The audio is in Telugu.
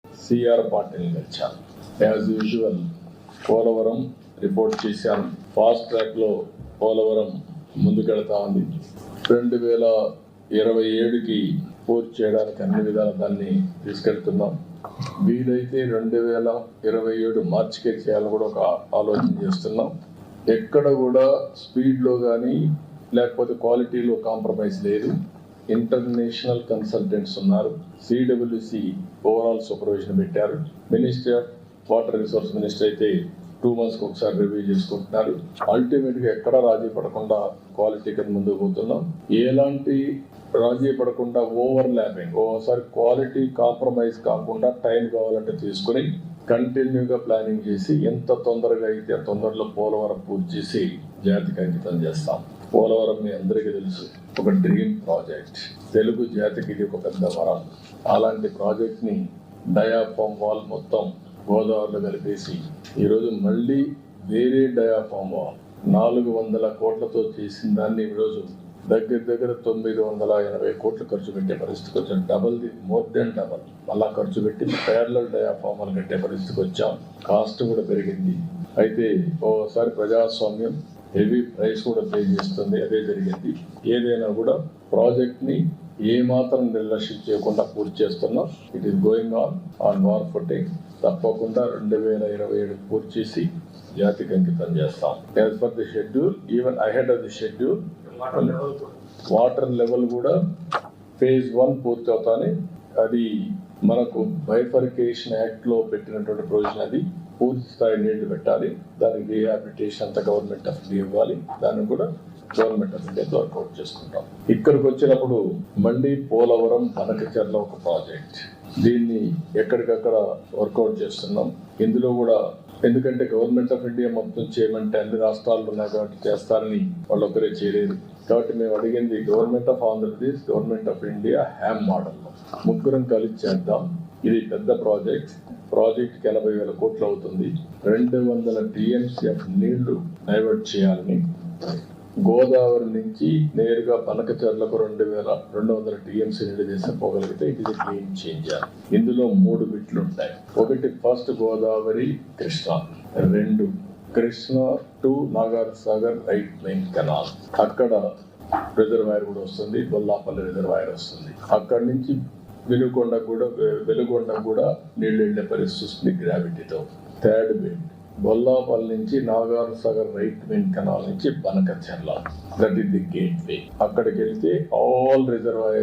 సిఆర్ పాటిల్ వచ్చాను. యాజ్ యూజువల్ పోలవరం రిపోర్ట్ చేశాను. ఫాస్ట్ ట్రాక్లో పోలవరం ముందుకెళ్తా ఉంది. 2027కి పూర్తి చేయడానికి అన్ని విధాలు దాన్ని తీసుకెళ్తున్నాం. వీలైతే 2027 మార్చికే చేయాలని కూడా ఒక ఆలోచన చేస్తున్నాం. ఎక్కడ కూడా స్పీడ్లో కానీ లేకపోతే క్వాలిటీలో కాంప్రమైజ్ లేదు. ఇంటర్నేషనల్ కన్సల్టెంట్స్ ఉన్నారు. సిడబ్ల్యూసి ఓవరాల్ సూపర్విజన్ పెట్టారు. Ministry of water resource minister అయితే 2 months ఒకసారి రివ్యూ చేసుకుంటున్నారు. అల్టిమేట్గా ఎక్కడ రాజీ పడకుండా క్వాలిటీ కింద ముందుకు పోతున్నాం. ఎలాంటి రాజీ పడకుండా ఓవర్ ల్యాపింగ్, ఓసారి క్వాలిటీ కాంప్రమైజ్ కాకుండా టైం కావాలంటే తీసుకుని కంటిన్యూగా ప్లానింగ్ చేసి ఎంత తొందరగా అయితే తొందరలో పోలవరం పూర్తి చేసి జాతికి అంకితం చేస్తాం. పోలవరం మీ అందరికీ తెలుసు, ఒక డ్రీమ్ ప్రాజెక్ట్. తెలుగు జాతికి ఇది ఒక పెద్ద వరం. అలాంటి ప్రాజెక్ట్ని డయాఫామ్ వాల్ మొత్తం గోదావరిలో కలిపేసి ఈరోజు మళ్ళీ వేరే డయాఫామ్ వాల్ 400 కోట్లతో చేసిన దాన్ని ఈరోజు దగ్గర 980 కోట్లు ఖర్చు పెట్టే పరిస్థితికి వచ్చాం. మోర్ దెన్ డబల్ అలా ఖర్చు పెట్టి ప్యారలల్ డయాఫామ్ వాల్ కట్టే పరిస్థితికి వచ్చాం. కాస్ట్ కూడా పెరిగింది. అయితే ఓసారి ప్రజాస్వామ్యం హెవీ ప్రైస్ కూడా పే చేస్తుంది. అదే జరిగింది. ఏదైనా కూడా ప్రాజెక్ట్ని ఏమాత్రం నిర్లక్ష్యం చేయకుండా పూర్తి చేస్తున్నాం. It is going on war footing. తప్పకుండా 2027 పూర్తి చేసి జాతికి అంకితం చేస్తాం. As per the schedule, even ahead of the schedule, water level కూడా phase 1 పూర్తి అవుతానే. అది మనకు బైఫర్కేషన్ యాక్ట్ లో పెట్టినటువంటి ప్రొవిజన్. అది పూర్తి స్థాయి నీళ్లు పెట్టాలి. దానికి రీహాబిలిటేషన్ అంతా గవర్నమెంట్ ఆఫ్ ఇండియా ఇవ్వాలి. దాన్ని కూడా గవర్నమెంట్ ఆఫ్ ఇండియాతో వర్కౌట్ చేసుకుంటాం. ఇక్కడికి వచ్చినప్పుడు మళ్ళీ పోలవరం బనకచెర్ల ఒక ప్రాజెక్ట్. దీన్ని ఎక్కడికక్కడ వర్కౌట్ చేస్తున్నాం. ఇందులో కూడా ఎందుకంటే గవర్నమెంట్ ఆఫ్ ఇండియా మొత్తం చేయమంటే అన్ని రాష్ట్రాల్లో ఉన్నాయి కాబట్టి చేస్తారని వాళ్ళు ఒకరే చేయలేదు. కాబట్టి మేము అడిగింది government of Andhra Pradesh, government of India HAM మోడల్లో ముగ్గురం కలిసి చేద్దాం. ఇది పెద్ద ప్రాజెక్ట్. ప్రాజెక్ట్కి 80,000 కోట్లు అవుతుంది. 200 TMCF నీళ్లు డైవర్ట్ చేయాలని, గోదావరి నుంచి నేరుగా బనకచెర్లకు 200 TMC నీళ్లు తీసుకుపోగలిగితే ఇది గేమ్ చేంజర్. ఇందులో 3 బిట్లు ఉంటాయి. ఒకటి first Godavari Krishna, 2 Krishna to Nagarjunasagar right main canal. అక్కడ రిజర్వాయర్ కూడా వస్తుంది, బొల్లాపల్లి రిజర్వాయర్ వస్తుంది. అక్కడి నుంచి వెలుగొండ కూడా నీళ్ళు వెళ్ళే పరిస్థితి వస్తుంది గ్రావిటీతో. థర్డ్ బిట్ బొల్లాపల్లి నుంచి నాగార్జునసాగర్ రైట్ మెయిన్ కెనాల్ నుంచి Banakacherla. That is the gateway. అక్కడికి వెళ్తే ఆల్ రిజర్వాయర్